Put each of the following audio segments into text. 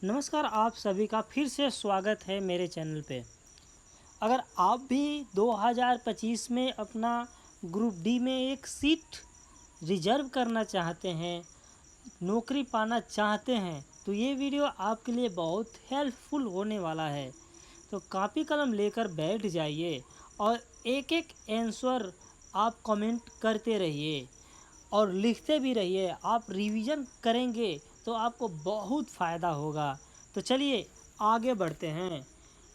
नमस्कार, आप सभी का फिर से स्वागत है मेरे चैनल पे। अगर आप भी 2025 में अपना ग्रुप डी में एक सीट रिजर्व करना चाहते हैं, नौकरी पाना चाहते हैं, तो ये वीडियो आपके लिए बहुत हेल्पफुल होने वाला है। तो कॉपी कलम लेकर बैठ जाइए और एक एक आंसर आप कमेंट करते रहिए और लिखते भी रहिए। आप रिवीजन करेंगे तो आपको बहुत फ़ायदा होगा। तो चलिए आगे बढ़ते हैं।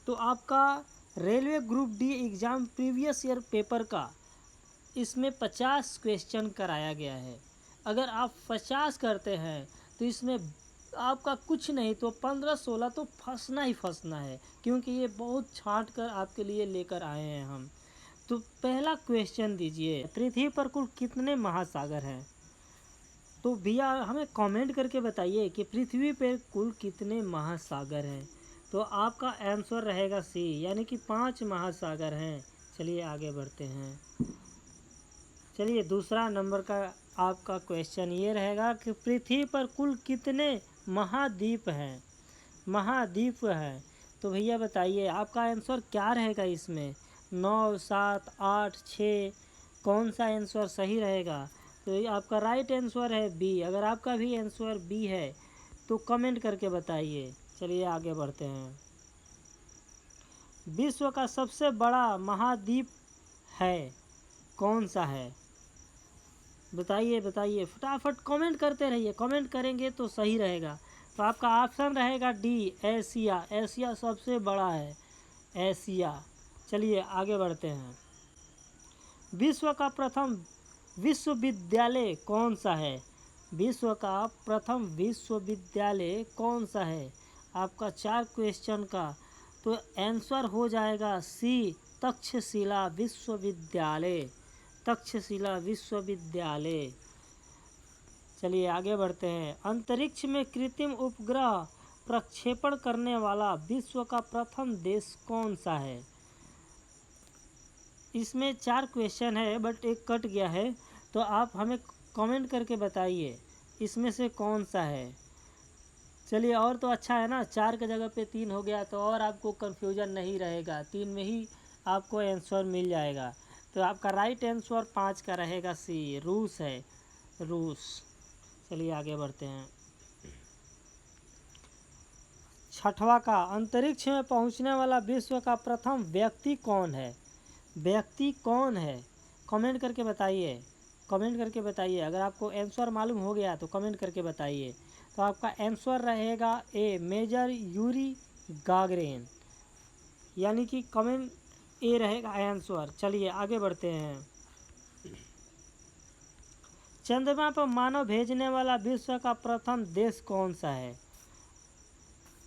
तो आपका railway group D exam previous year paper का इसमें 50 क्वेश्चन कराया गया है। अगर आप 50 करते हैं तो इसमें आपका कुछ नहीं तो 15-16 तो फंसना ही फंसना है, क्योंकि ये बहुत छांट कर आपके लिए लेकर आए हैं हम। तो पहला क्वेश्चन दीजिए, पृथ्वी पर कुल कितने महासागर हैं? तो भैया हमें कमेंट करके बताइए कि पृथ्वी पर कुल कितने महासागर हैं। तो आपका आंसर रहेगा सी, यानी कि 5 महासागर हैं। चलिए आगे बढ़ते हैं। चलिए दूसरा नंबर का आपका क्वेश्चन ये रहेगा कि पृथ्वी पर कुल कितने महाद्वीप हैं? महाद्वीप हैं। तो भैया बताइए आपका आंसर क्या रहेगा इसमें? 9, 7, 8, 6, कौन सा आंसर सही रहेगा? तो ये आपका राइट आंसर है बी। अगर आपका भी आंसर बी है तो कमेंट करके बताइए। चलिए आगे बढ़ते हैं। विश्व का सबसे बड़ा महाद्वीप है, कौन सा है? बताइए बताइए, फटाफट कमेंट करते रहिए। कमेंट करेंगे तो सही रहेगा। तो आपका ऑप्शन रहेगा डी, एशिया। एशिया सबसे बड़ा है, एशिया। चलिए आगे बढ़ते हैं। विश्व का प्रथम विश्वविद्यालय कौन सा है? विश्व का प्रथम विश्वविद्यालय कौन सा है? आपका 4 क्वेश्चन का तो आंसर हो जाएगा सी, तक्षशिला विश्वविद्यालय। तक्षशिला विश्वविद्यालय। चलिए आगे बढ़ते हैं। अंतरिक्ष में कृत्रिम उपग्रह प्रक्षेपण करने वाला विश्व का प्रथम देश कौन सा है? इसमें 4 क्वेश्चन है बट एक कट गया है, तो आप हमें कमेंट करके बताइए इसमें से कौन सा है। चलिए और तो अच्छा है ना, 4 की जगह पे 3 हो गया तो और आपको कंफ्यूजन नहीं रहेगा। 3 में ही आपको आंसर मिल जाएगा। तो आपका राइट आंसर 5 का रहेगा सी, रूस है, रूस। चलिए आगे बढ़ते हैं। छठवां का, अंतरिक्ष में पहुंचने वाला विश्व का प्रथम व्यक्ति कौन है? व्यक्ति कौन है? कमेंट करके बताइए। कमेंट करके बताइए। अगर आपको आंसर मालूम हो गया तो कमेंट करके बताइए। तो आपका आंसर रहेगा ए, मेजर यूरी गागरिन, यानी कि कमेंट ए रहेगा आंसर। चलिए आगे बढ़ते हैं। चंद्रमा पर मानव भेजने वाला विश्व का प्रथम देश कौन सा है?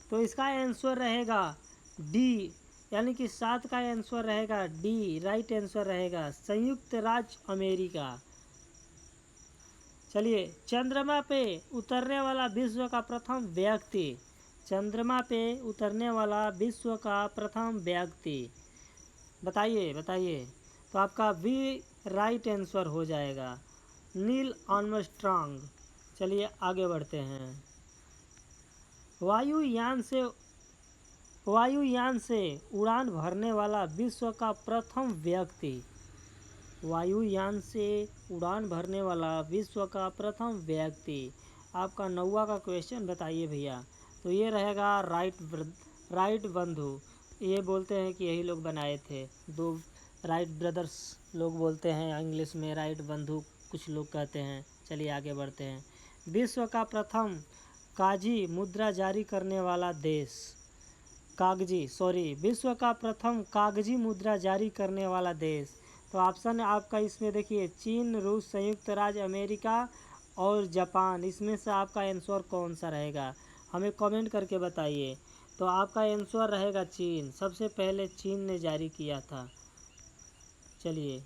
तो इसका आंसर रहेगा डी, यानी कि 7 का आंसर रहेगा डी। राइट आंसर रहेगा संयुक्त राज्य अमेरिका। चलिए, चंद्रमा पे उतरने वाला विश्व का प्रथम व्यक्ति। चंद्रमा पे उतरने वाला विश्व का प्रथम व्यक्ति बताइए बताइए। तो आपका भी राइट आंसर हो जाएगा, नील आर्मस्ट्रांग। चलिए आगे बढ़ते हैं। वायुयान से उड़ान भरने वाला विश्व का प्रथम व्यक्ति। वायुयान से उड़ान भरने वाला विश्व का प्रथम व्यक्ति। आपका 9वां का क्वेश्चन बताइए भैया। तो ये रहेगा राइट बंधु। ये बोलते हैं कि यही लोग बनाए थे, 2 राइट ब्रदर्स लोग बोलते हैं, इंग्लिश में राइट बंधु कुछ लोग कहते हैं। चलिए आगे बढ़ते हैं। विश्व का प्रथम कागजी मुद्रा जारी करने वाला देश। विश्व का प्रथम कागजी मुद्रा जारी करने वाला देश। तो ऑप्शन आपका इसमें देखिए, चीन, रूस, संयुक्त राज्य अमेरिका और जापान। इसमें से आपका आंसर कौन सा रहेगा? हमें कमेंट करके बताइए। तो आपका आंसर रहेगा चीन। सबसे पहले चीन ने जारी किया था। चलिए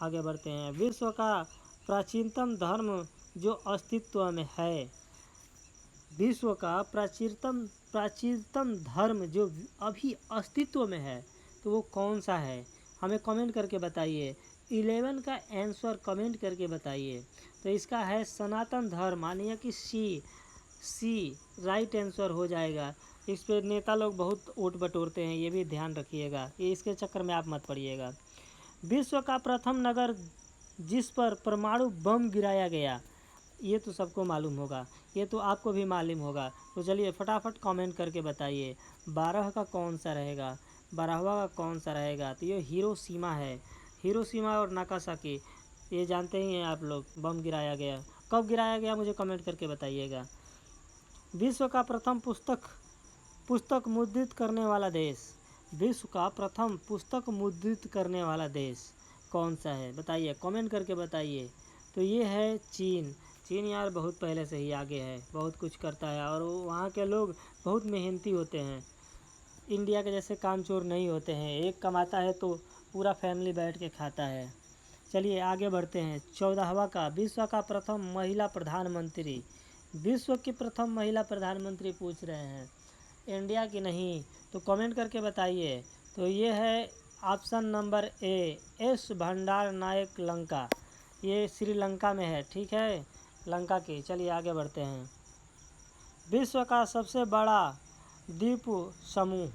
आगे बढ़ते हैं। विश्व का प्राचीनतम धर्म जो अस्तित्व में है। विश्व का प्राचीनतम धर्म जो अभी अस्तित्व में है, तो वो कौन सा है? हमें कमेंट करके बताइए। 11 का आंसर कमेंट करके बताइए। तो इसका है सनातन धर्म, मानिए कि सी, सी राइट आंसर हो जाएगा। इस पे नेता लोग बहुत वोट बटोरते हैं, ये भी ध्यान रखिएगा, ये इसके चक्कर में आप मत पड़िएगा। विश्व का प्रथम नगर जिस पर परमाणु बम गिराया गया, ये तो सबको मालूम होगा, ये तो आपको भी मालूम होगा। तो चलिए फटाफट कमेंट करके बताइए 12 का कौन सा रहेगा, 12वां का कौन सा रहेगा। तो ये हिरोशिमा है, हिरोशिमा और नागासाकी, ये जानते ही हैं आप लोग, बम गिराया गया। कब गिराया गया मुझे कमेंट करके बताइएगा। विश्व का प्रथम पुस्तक मुद्रित करने वाला देश, विश्व का प्रथम पुस्तक मुद्रित करने वाला देश कौन सा है बताइए, कमेंट करके बताइए। तो ये है चीन। चीन यार बहुत पहले से ही आगे है, बहुत कुछ करता है और वहाँ के लोग बहुत मेहनती होते हैं, इंडिया के जैसे कामचोर नहीं होते हैं। एक कमाता है तो पूरा फैमिली बैठ के खाता है। चलिए आगे बढ़ते हैं। 14वां का, विश्व का प्रथम महिला प्रधानमंत्री, विश्व की प्रथम महिला प्रधानमंत्री पूछ रहे हैं, इंडिया की नहीं, तो कमेंट करके बताइए। तो ये है ऑप्शन नंबर ए, एस भंडार नायक लंका, ये श्रीलंका में है, ठीक है, लंका की। चलिए आगे बढ़ते हैं। विश्व का सबसे बड़ा द्वीप समूह,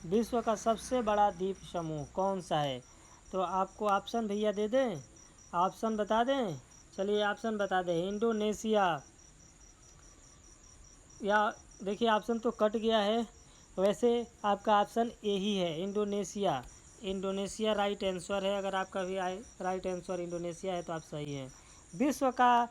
विश्व का सबसे बड़ा द्वीप समूह कौन सा है। तो आपको ऑप्शन भैया दे दें, ऑप्शन बता दें। चलिए ऑप्शन बता दें, इंडोनेशिया, या देखिए ऑप्शन तो कट गया है, वैसे आपका ऑप्शन ए ही है, इंडोनेशिया। इंडोनेशिया राइट आंसर है, अगर आपका भी राइट आंसर इंडोनेशिया है तो आप सही हैं। विश्व का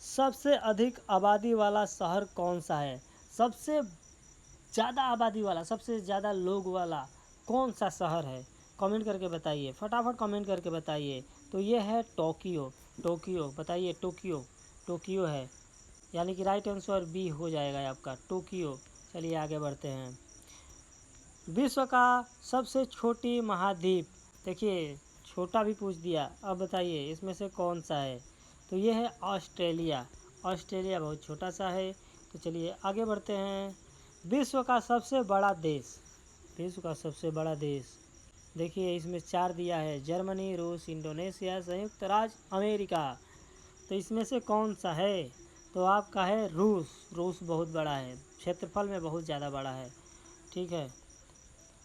सबसे अधिक आबादी वाला शहर कौन सा है, सबसे ज़्यादा आबादी वाला, सबसे ज़्यादा लोग वाला कौन सा शहर है, कमेंट करके बताइए, फटाफट कमेंट करके बताइए। तो ये है टोक्यो, टोक्यो बताइए, टोक्यो, टोक्यो है, यानी कि राइट आंसर बी हो जाएगा आपका, टोक्यो। चलिए आगे बढ़ते हैं। विश्व का सबसे छोटी महाद्वीप, देखिए छोटा भी पूछ दिया, अब बताइए इसमें से कौन सा है। तो ये है ऑस्ट्रेलिया, ऑस्ट्रेलिया बहुत छोटा सा है। तो चलिए आगे बढ़ते हैं। विश्व का सबसे बड़ा देश, विश्व का सबसे बड़ा देश, देखिए इसमें 4 दिया है, जर्मनी, रूस, इंडोनेशिया, संयुक्त राज्य अमेरिका। तो इसमें से कौन सा है, तो आपका है रूस, रूस बहुत बड़ा है, क्षेत्रफल में बहुत ज़्यादा बड़ा है, ठीक है।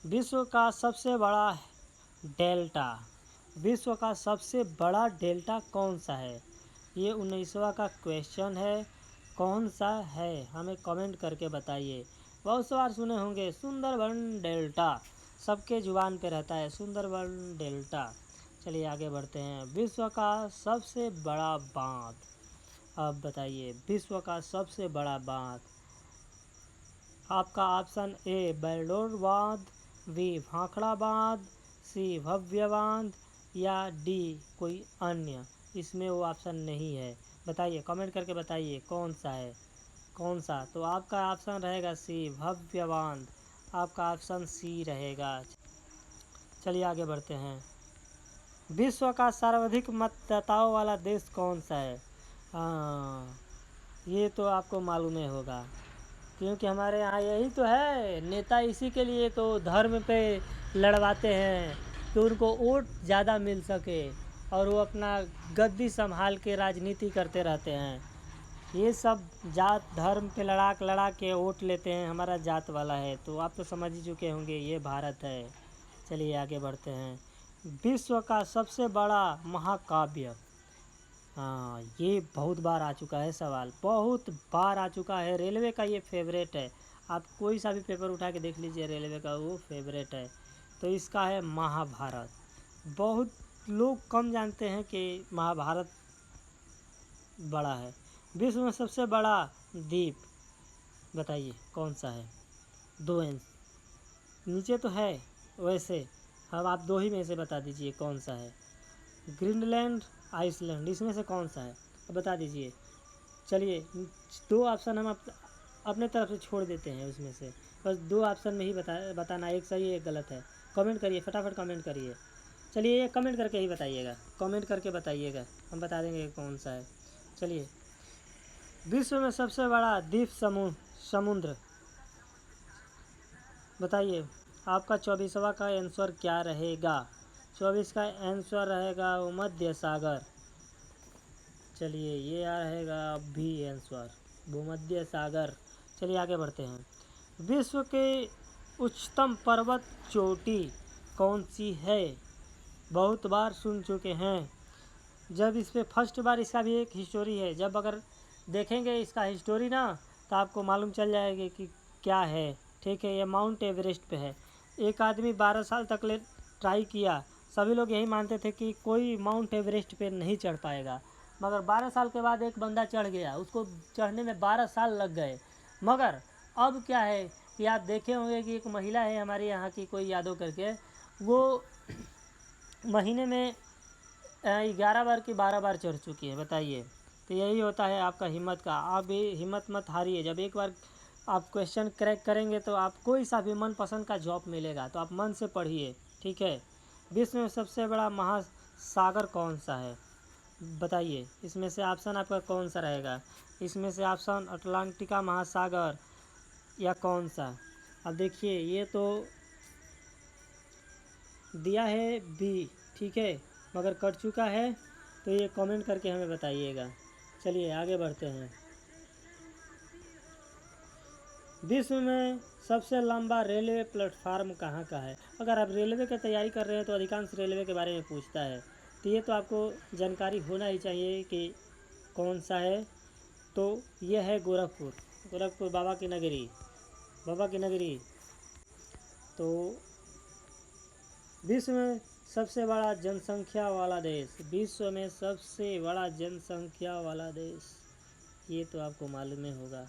विश्व का सबसे बड़ा डेल्टा, विश्व का सबसे बड़ा डेल्टा कौन सा है, ये 19वां का क्वेश्चन है, कौन सा है हमें कमेंट करके बताइए। बहुत सवाल सुने होंगे, सुंदरबन डेल्टा, सबके जुबान पे रहता है, सुंदरबन डेल्टा। चलिए आगे बढ़ते हैं। विश्व का सबसे बड़ा बांध, अब बताइए विश्व का सबसे बड़ा बांध, आपका ऑप्शन ए बेलडोर बांध, बी भाखड़ा बांध, सी भव्य बांध, या डी कोई अन्य, इसमें वो ऑप्शन नहीं है, बताइए कमेंट करके बताइए कौन सा है, कौन सा। तो आपका ऑप्शन रहेगा सी भव्य बांध, आपका ऑप्शन सी रहेगा। चलिए आगे बढ़ते हैं। विश्व का सर्वाधिक मतदाताओं वाला देश कौन सा है, हाँ ये तो आपको मालूम ही होगा, क्योंकि हमारे यहाँ यही तो है, नेता इसी के लिए तो धर्म पे लड़वाते हैं कि उनको वोट ज़्यादा मिल सके और वो अपना गद्दी संभाल के राजनीति करते रहते हैं। ये सब जात धर्म पे लड़ा के वोट लेते हैं, हमारा जात वाला है, तो आप तो समझ ही चुके होंगे ये भारत है। चलिए आगे बढ़ते हैं। विश्व का सबसे बड़ा महाकाव्य, हाँ ये बहुत बार आ चुका है सवाल, बहुत बार आ चुका है, रेलवे का ये फेवरेट है, आप कोई सा भी पेपर उठा के देख लीजिए, रेलवे का वो फेवरेट है। तो इसका है महाभारत, बहुत लोग कम जानते हैं कि महाभारत बड़ा है। विश्व में सबसे बड़ा द्वीप बताइए कौन सा है, 2 नीचे तो है वैसे, अब आप 2 ही में से बता दीजिए कौन सा है, ग्रीनलैंड, आइसलैंड, इसमें से कौन सा है अब बता दीजिए। चलिए 2 ऑप्शन हम अपने तरफ से छोड़ देते हैं, उसमें से बस 2 ऑप्शन में ही बताना, एक सही एक गलत है, कमेंट करिए फटाफट कमेंट करिए। चलिए ये कमेंट करके ही बताइएगा, कमेंट करके बताइएगा, हम बता देंगे कौन सा है। चलिए विश्व में सबसे बड़ा द्वीप समूह समुद्र बताइए, आपका 24वां का आंसर क्या रहेगा, 24 का आंसर रहेगा मध्य सागर। चलिए ये रहेगा भी आंसर, भूमध्य सागर। चलिए आगे बढ़ते हैं। विश्व के उच्चतम पर्वत चोटी कौन सी है? बहुत बार सुन चुके हैं। जब इस पे फर्स्ट बार, इसका भी एक हिस्टोरी है, जब अगर देखेंगे इसका हिस्टोरी ना तो आपको मालूम चल जाएगा कि क्या है। ठीक है, ये माउंट एवरेस्ट पे है। एक आदमी 12 साल तक ले ट्राई किया। सभी लोग यही मानते थे कि कोई माउंट एवरेस्ट पे नहीं चढ़ पाएगा, मगर 12 साल के बाद एक बंदा चढ़ गया। उसको चढ़ने में 12 साल लग गए। मगर अब क्या है कि आप देखे होंगे कि एक महिला है हमारे यहाँ की, कोई यादव करके, वो महीने में 11 बार की 12 बार चढ़ चुकी है। बताइए। तो यही होता है आपका हिम्मत का। आप भी हिम्मत मत हारिए। जब एक बार आप क्वेश्चन क्रैक करेंगे तो आप कोई सा भी मनपसंद का जॉब मिलेगा, तो आप मन से पढ़िए। ठीक है। विश्व में सबसे बड़ा महासागर कौन सा है? बताइए। इसमें से ऑप्शन आपका कौन सा रहेगा? इसमें से ऑप्शन अटलांटिका महासागर या कौन सा? अब देखिए, ये तो दिया है बी, ठीक है, मगर कट चुका है, तो ये कमेंट करके हमें बताइएगा। चलिए आगे बढ़ते हैं। विश्व में सबसे लंबा रेलवे प्लेटफार्म कहाँ का है? अगर आप रेलवे की तैयारी कर रहे हैं तो अधिकांश रेलवे के बारे में पूछता है, तो ये तो आपको जानकारी होना ही चाहिए कि कौन सा है। तो ये है गोरखपुर। गोरखपुर बाबा की नगरी, बाबा की नगरी। तो विश्व में सबसे बड़ा जनसंख्या वाला देश, विश्व में सबसे बड़ा जनसंख्या वाला देश, ये तो आपको मालूम ही होगा,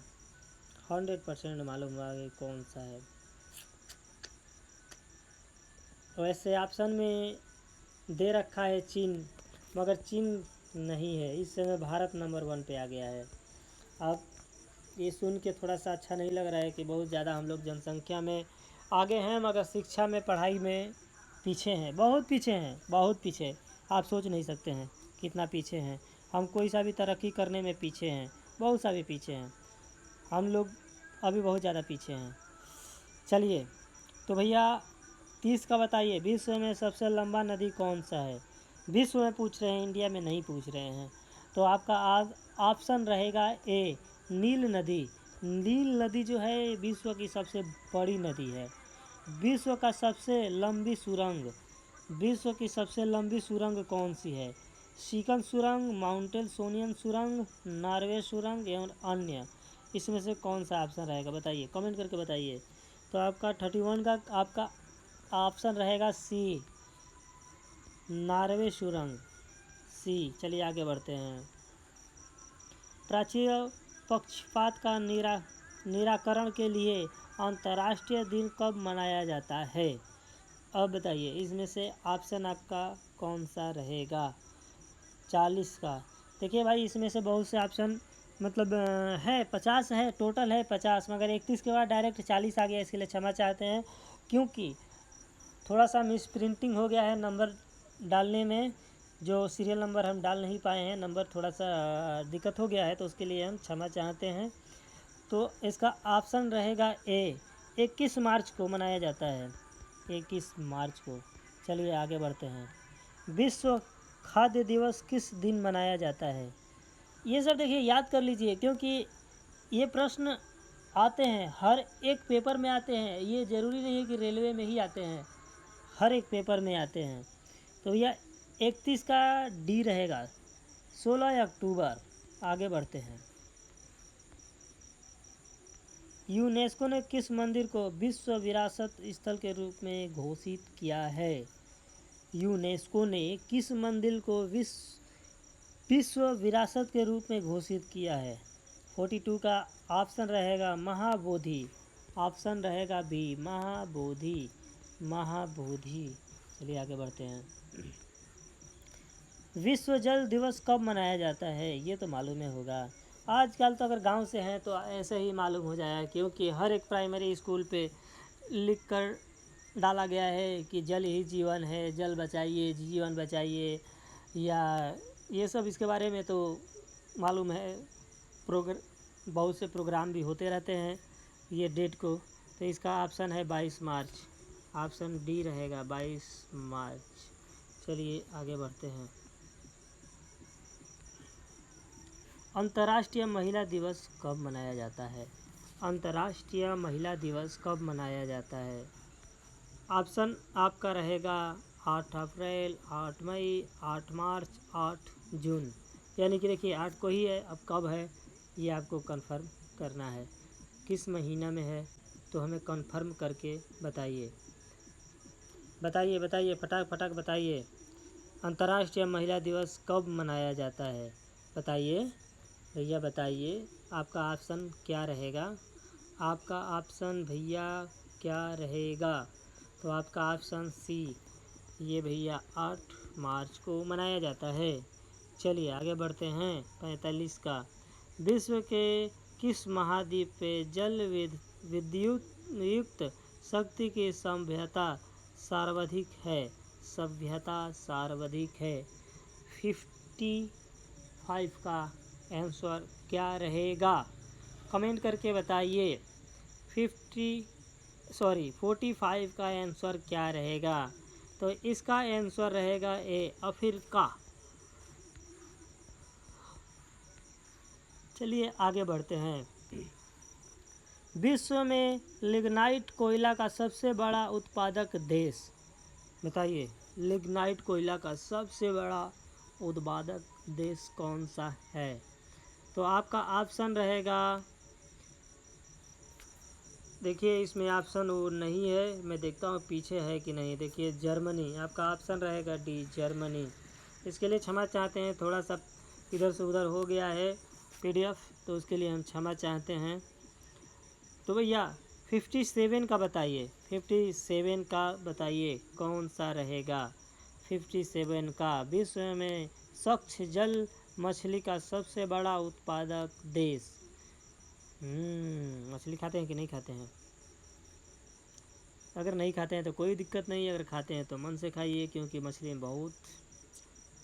100% मालूम होगा कि कौन सा है। वैसे ऑप्शन में दे रखा है चीन, मगर चीन नहीं है। इस समय भारत नंबर 1 पे आ गया है। अब ये सुन के थोड़ा सा अच्छा नहीं लग रहा है कि बहुत ज़्यादा हम लोग जनसंख्या में आगे हैं, मगर शिक्षा में, पढ़ाई में पीछे हैं। बहुत पीछे हैं, बहुत पीछे। आप सोच नहीं सकते हैं कितना पीछे हैं हम। कोई सा भी तरक्की करने में पीछे हैं, बहुत सा भी पीछे हैं हम लोग, अभी बहुत ज़्यादा पीछे हैं। चलिए, तो भैया 30 का बताइए। विश्व में सबसे लंबा नदी कौन सा है? विश्व में पूछ रहे हैं, इंडिया में नहीं पूछ रहे हैं। तो आपका ऑप्शन रहेगा ए, नील नदी। नील नदी जो है विश्व की सबसे बड़ी नदी है। विश्व का सबसे लंबी सुरंग, विश्व की सबसे लंबी सुरंग कौन सी है? सिकन सुरंग, माउंटेन सोनियन सुरंग, नॉर्वे सुरंग एवं अन्य, इसमें से कौन सा ऑप्शन रहेगा? बताइए, कमेंट करके बताइए। तो आपका 31 का आपका ऑप्शन रहेगा सी, नॉर्वे सुरंग, सी। चलिए आगे बढ़ते हैं। प्राच्य पक्षपात का निराकरण के लिए अंतर्राष्ट्रीय दिन कब मनाया जाता है? अब बताइए, इसमें से ऑप्शन आपका कौन सा रहेगा? 40 का। देखिए भाई, इसमें से बहुत से ऑप्शन मतलब है, 50 है, टोटल है 50, मगर 31 के बाद डायरेक्ट 40 आ गया। इसके लिए क्षमा चाहते हैं, क्योंकि थोड़ा सा मिस प्रिंटिंग हो गया है नंबर डालने में। जो सीरियल नंबर हम डाल नहीं पाए हैं, नंबर थोड़ा सा दिक्कत हो गया है, तो उसके लिए हम क्षमा चाहते हैं। तो इसका ऑप्शन रहेगा ए, 21 मार्च को मनाया जाता है, 21 मार्च को। चलिए आगे बढ़ते हैं। विश्व खाद्य दिवस किस दिन मनाया जाता है? ये सब देखिए याद कर लीजिए, क्योंकि ये प्रश्न आते हैं, हर एक पेपर में आते हैं। ये ज़रूरी नहीं है कि रेलवे में ही आते हैं, हर एक पेपर में आते हैं। तो यह 31 का डी रहेगा, 16 अक्टूबर। आगे बढ़ते हैं। यूनेस्को ने किस मंदिर को विश्व विरासत स्थल के रूप में घोषित किया है? यूनेस्को ने किस मंदिर को विश्व विरासत के रूप में घोषित किया है? 42 का ऑप्शन रहेगा महाबोधि, ऑप्शन रहेगा बी, महाबोधि, महाबोधि। चलिए आगे बढ़ते हैं। विश्व जल दिवस कब मनाया जाता है? ये तो मालूम ही होगा। आजकल तो अगर गांव से हैं तो ऐसे ही मालूम हो जाएगा, क्योंकि हर एक प्राइमरी स्कूल पे लिख कर डाला गया है कि जल ही जीवन है, जल बचाइए, जीवन बचाइए, या ये सब इसके बारे में तो मालूम है। बहुत से प्रोग्राम भी होते रहते हैं ये डेट को। तो इसका ऑप्शन है 22 मार्च, ऑप्शन डी रहेगा 22 मार्च। चलिए आगे बढ़ते हैं। अंतर्राष्ट्रीय महिला दिवस कब मनाया जाता है? अंतर्राष्ट्रीय महिला दिवस कब मनाया जाता है? ऑप्शन आपका रहेगा 8 अप्रैल, 8 मई, 8 मार्च, 8 जून। यानी कि देखिए 8 को ही है, अब कब है ये आपको कंफर्म करना है, किस महीना में है, तो हमें कंफर्म करके बताइए बताइए बताइए, फटाक फटाक बताइए। अंतर्राष्ट्रीय महिला दिवस कब मनाया जाता है? बताइए भैया बताइए, आपका ऑप्शन क्या रहेगा? आपका ऑप्शन भैया क्या रहेगा? तो आपका ऑप्शन सी, ये भैया 8 मार्च को मनाया जाता है। चलिए आगे बढ़ते हैं। 45 का, विश्व के किस महाद्वीप पे जल विद्युत युक्त शक्ति की सभ्यता सर्वाधिक है? सभ्यता सर्वाधिक है। 55 का आंसर क्या रहेगा? कमेंट करके बताइए। 45 का आंसर क्या रहेगा? तो इसका आंसर रहेगा ए, अफ्रीका। चलिए आगे बढ़ते हैं। विश्व में लिग्नाइट कोयला का सबसे बड़ा उत्पादक देश, बताइए लिग्नाइट कोयला का सबसे बड़ा उत्पादक देश कौन सा है? तो आपका ऑप्शन रहेगा, देखिए इसमें ऑप्शन वो नहीं है, मैं देखता हूँ पीछे है कि नहीं। देखिए जर्मनी, आपका ऑप्शन रहेगा डी, जर्मनी। इसके लिए क्षमा चाहते हैं, थोड़ा सा इधर से उधर हो गया है PDF, तो उसके लिए हम क्षमा चाहते हैं। तो भैया 57 का बताइए, 57 का बताइए कौन सा रहेगा? 57 का, विश्व में स्वच्छ जल मछली का सबसे बड़ा उत्पादक देश। मछली खाते हैं कि नहीं खाते हैं? अगर नहीं खाते हैं तो कोई दिक्कत नहीं है, अगर खाते हैं तो मन से खाइए, क्योंकि मछली में बहुत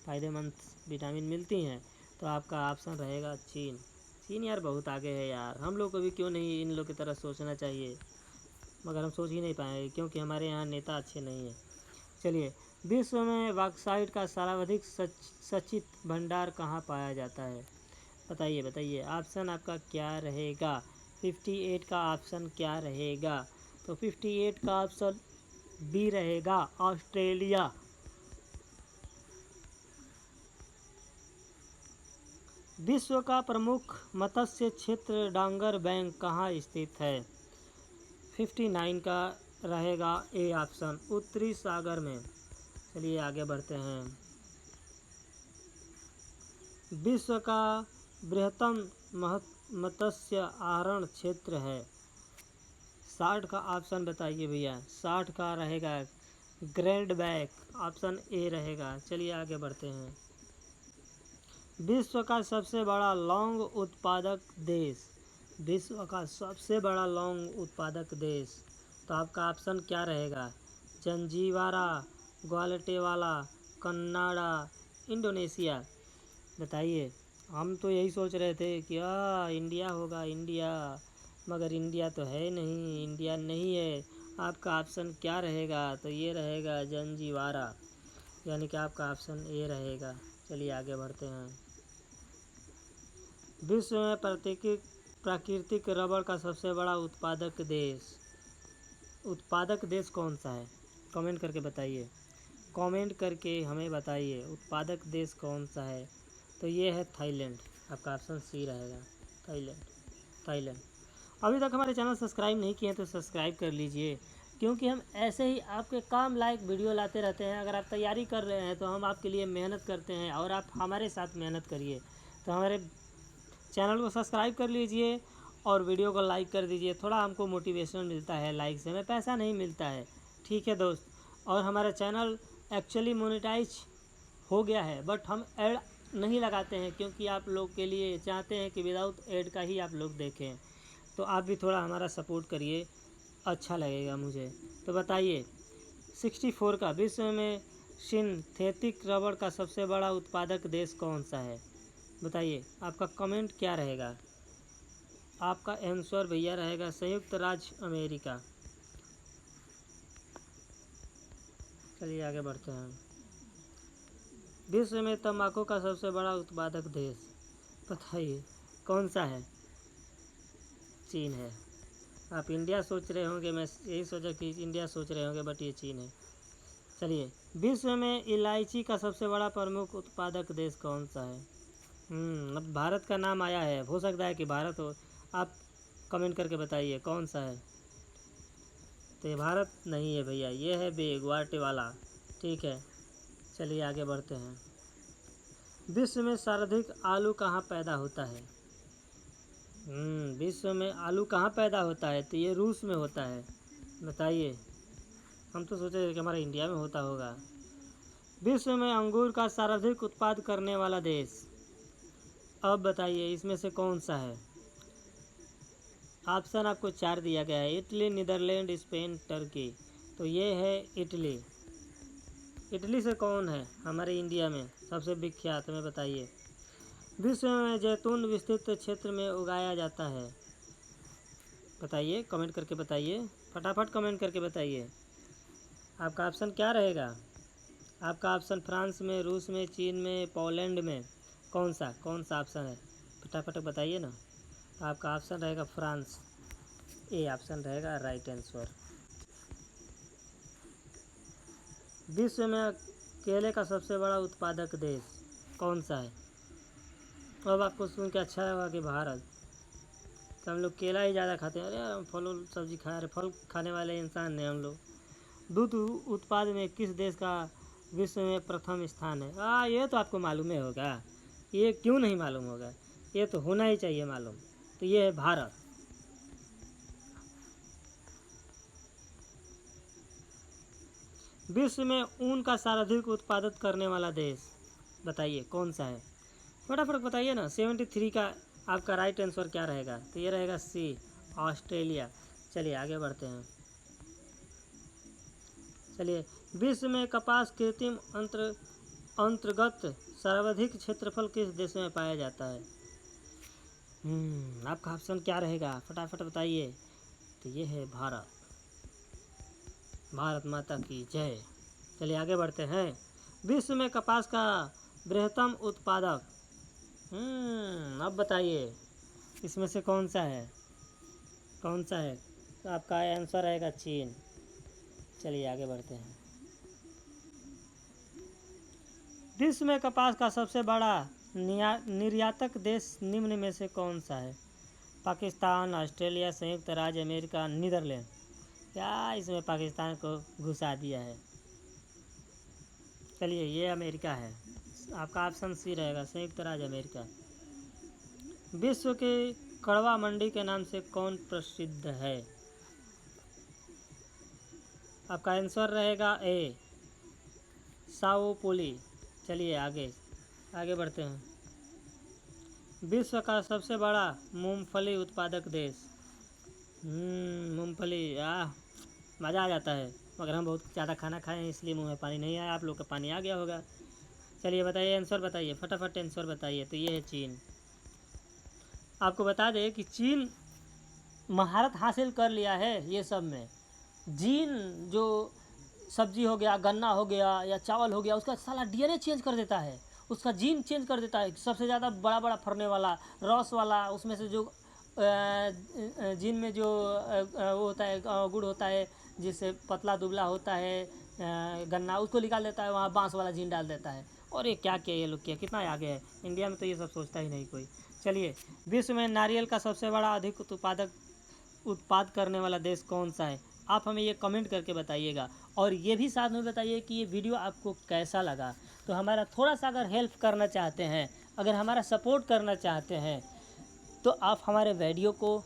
फ़ायदेमंद विटामिन मिलती हैं। तो आपका ऑप्शन रहेगा चीन। चीन यार बहुत आगे है यार, हम लोग को भी क्यों नहीं इन लोग की तरह सोचना चाहिए, मगर हम सोच ही नहीं पाएंगे क्योंकि हमारे यहाँ नेता अच्छे नहीं हैं। चलिए, विश्व में बॉक्साइट का सर्वाधिक सचित भंडार कहाँ पाया जाता है? बताइए बताइए, ऑप्शन आपका क्या रहेगा? 58 का ऑप्शन क्या रहेगा? तो 58 का ऑप्शन बी रहेगा, ऑस्ट्रेलिया। विश्व का प्रमुख मत्स्य क्षेत्र डांगर बैंक कहाँ स्थित है? 59 का रहेगा ए ऑप्शन, उत्तरी सागर में। चलिए आगे बढ़ते हैं। विश्व का बृहत्तम मत्स्य आहरण क्षेत्र है। 60 का ऑप्शन बताइए भैया। 60 का रहेगा ग्रैंड बैंक, ऑप्शन ए रहेगा। चलिए आगे बढ़ते हैं। विश्व का सबसे बड़ा लौंग उत्पादक देश, विश्व का सबसे बड़ा लौंग उत्पादक देश, तो आपका ऑप्शन क्या रहेगा? जंजीबारा, ग्वाटेमाला, कनाडा, इंडोनेशिया। बताइए, हम तो यही सोच रहे थे कि इंडिया होगा, इंडिया, मगर इंडिया तो है नहीं, इंडिया नहीं है। आपका ऑप्शन क्या रहेगा? तो ये रहेगा जंजीबारा, यानी कि आपका ऑप्शन ए रहेगा। चलिए आगे बढ़ते हैं। विश्व में प्राकृतिक रबड़ का सबसे बड़ा उत्पादक देश कौन सा है? कमेंट करके बताइए, कमेंट करके हमें बताइए उत्पादक देश कौन सा है? तो ये है थाईलैंड, आपका ऑप्शन सी रहेगा, थाईलैंड। अभी तक हमारे चैनल सब्सक्राइब नहीं किए हैं तो सब्सक्राइब कर लीजिए, क्योंकि हम ऐसे ही आपके काम लायक वीडियो लाते रहते हैं। अगर आप तैयारी कर रहे हैं तो हम आपके लिए मेहनत करते हैं, और आप हमारे साथ मेहनत करिए। तो हमारे चैनल को सब्सक्राइब कर लीजिए और वीडियो को लाइक कर दीजिए, थोड़ा हमको मोटिवेशन मिलता है लाइक से, हमें पैसा नहीं मिलता है, ठीक है दोस्त। और हमारा चैनल एक्चुअली मोनेटाइज हो गया है, बट हम ऐड नहीं लगाते हैं, क्योंकि आप लोग के लिए चाहते हैं कि विदाउट ऐड का ही आप लोग देखें। तो आप भी थोड़ा हमारा सपोर्ट करिए, अच्छा लगेगा मुझे। तो बताइए 64 का, विश्व में सिंथेटिक रबड़ का सबसे बड़ा उत्पादक देश कौन सा है? बताइए, आपका कमेंट क्या रहेगा? आपका आंसर भैया रहेगा संयुक्त राज्य अमेरिका। चलिए आगे बढ़ते हैं। विश्व में तंबाकू का सबसे बड़ा उत्पादक देश, बताइए कौन सा है? चीन है। आप इंडिया सोच रहे होंगे, मैं यही सोचा कि इंडिया सोच रहे होंगे, बट ये चीन है। चलिए, विश्व में इलायची का सबसे बड़ा प्रमुख उत्पादक देश कौन सा है? अब भारत का नाम आया है, हो सकता है कि भारत हो। आप कमेंट करके बताइए कौन सा है। तो ये भारत नहीं है भैया, ये है ग्वाटेमाला। ठीक है, चलिए आगे बढ़ते हैं। विश्व में सर्वाधिक आलू कहाँ पैदा होता है? विश्व में आलू कहाँ पैदा होता है? तो ये रूस में होता है। बताइए, हम तो सोचे कि हमारा इंडिया में होता होगा। विश्व में अंगूर का सर्वाधिक उत्पाद करने वाला देश, अब बताइए इसमें से कौन सा है? ऑप्शन आपको 4 दिया गया है, इटली, नीदरलैंड, स्पेन, टर्की। तो ये है इटली। इटली से कौन है हमारे इंडिया में सबसे विख्यात, हमें बताइए। विश्व में जैतून विस्तृत क्षेत्र में उगाया जाता है, बताइए, कमेंट करके बताइए, फटाफट कमेंट करके बताइए। आपका ऑप्शन क्या रहेगा? आपका ऑप्शन फ्रांस में, रूस में, चीन में, पोलैंड में, कौन सा ऑप्शन है? फटाफट बताइए ना। तो आपका ऑप्शन रहेगा फ्रांस, ए ऑप्शन रहेगा राइट आंसर। विश्व में केले का सबसे बड़ा उत्पादक देश कौन सा है? अब आपको सुन के अच्छा लगा कि भारत, तो हम लोग केला ही ज़्यादा खाते हैं। अरे यार, हम फल सब्जी खा रहे, फल खाने वाले इंसान हैं हम लोग। दूध उत्पाद में किस देश का विश्व में प्रथम स्थान है? ये तो आपको मालूम ही होगा, ये क्यों नहीं मालूम होगा, ये तो होना ही चाहिए मालूम। तो ये है भारत। विश्व में ऊन का सर्वाधिक उत्पादन करने वाला देश, बताइए कौन सा है? फटाफट बताइए ना। 73 का आपका राइट आंसर क्या रहेगा? तो ये रहेगा सी, ऑस्ट्रेलिया। चलिए आगे बढ़ते हैं। चलिए, विश्व में कपास कृत्रिम अंतर्गत सर्वाधिक क्षेत्रफल किस देश में पाया जाता है? आपका ऑप्शन क्या रहेगा? फटाफट बताइए। तो ये है भारत। भारत माता की जय। चलिए आगे बढ़ते हैं। विश्व में कपास का बृहत्तम उत्पादक, अब बताइए इसमें से कौन सा है? तो आपका आंसर रहेगा चीन। चलिए आगे बढ़ते हैं। विश्व में कपास का सबसे बड़ा निर्यातक देश निम्न में से कौन सा है? पाकिस्तान, ऑस्ट्रेलिया, संयुक्त राज्य अमेरिका, नीदरलैंड। क्या इसमें पाकिस्तान को घुसा दिया है? चलिए, ये अमेरिका है। आपका ऑप्शन सी रहेगा, संयुक्त राज्य अमेरिका। विश्व के कड़वा मंडी के नाम से कौन प्रसिद्ध है? आपका आंसर रहेगा ए, साओ पोली। चलिए आगे बढ़ते हैं। विश्व का सबसे बड़ा मूंगफली उत्पादक देश, मूंगफली, मज़ा आ जाता है, मगर हम बहुत ज़्यादा खाना खाए हैं इसलिए मुंह में पानी नहीं आया। आप लोग का पानी आ गया होगा। चलिए बताइए, आंसर बताइए, फटाफट आंसर बताइए। तो ये है चीन। आपको बता दें कि चीन महारत हासिल कर लिया है ये सब में। जीन जो सब्जी हो गया, गन्ना हो गया या चावल हो गया, उसका साला डीएनए चेंज कर देता है, उसका जीन चेंज कर देता है। सबसे ज़्यादा बड़ा बड़ा फरने वाला, रस वाला, उसमें से जो जीन में जो वो होता है, गुड़ होता है, जिससे पतला दुबला होता है गन्ना, उसको निकाल देता है, वहाँ बांस वाला जीन डाल देता है। और ये क्या किया ये लोग, किया कितना आगे है। इंडिया में तो ये सब सोचता ही नहीं कोई। चलिए, विश्व में नारियल का सबसे बड़ा अधिक उत्पाद करने वाला देश कौन सा है? आप हमें ये कमेंट करके बताइएगा। और ये भी साथ में बताइए कि ये वीडियो आपको कैसा लगा। तो हमारा थोड़ा सा अगर हेल्प करना चाहते हैं, अगर हमारा सपोर्ट करना चाहते हैं, तो आप हमारे वीडियो को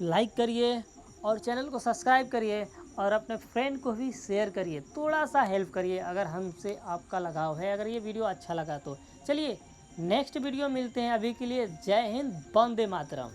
लाइक करिए और चैनल को सब्सक्राइब करिए और अपने फ्रेंड को भी शेयर करिए। थोड़ा सा हेल्प करिए अगर हमसे आपका लगाव है, अगर ये वीडियो अच्छा लगा तो। चलिए नेक्स्ट वीडियो मिलते हैं। अभी के लिए जय हिंद, वंदे मातरम।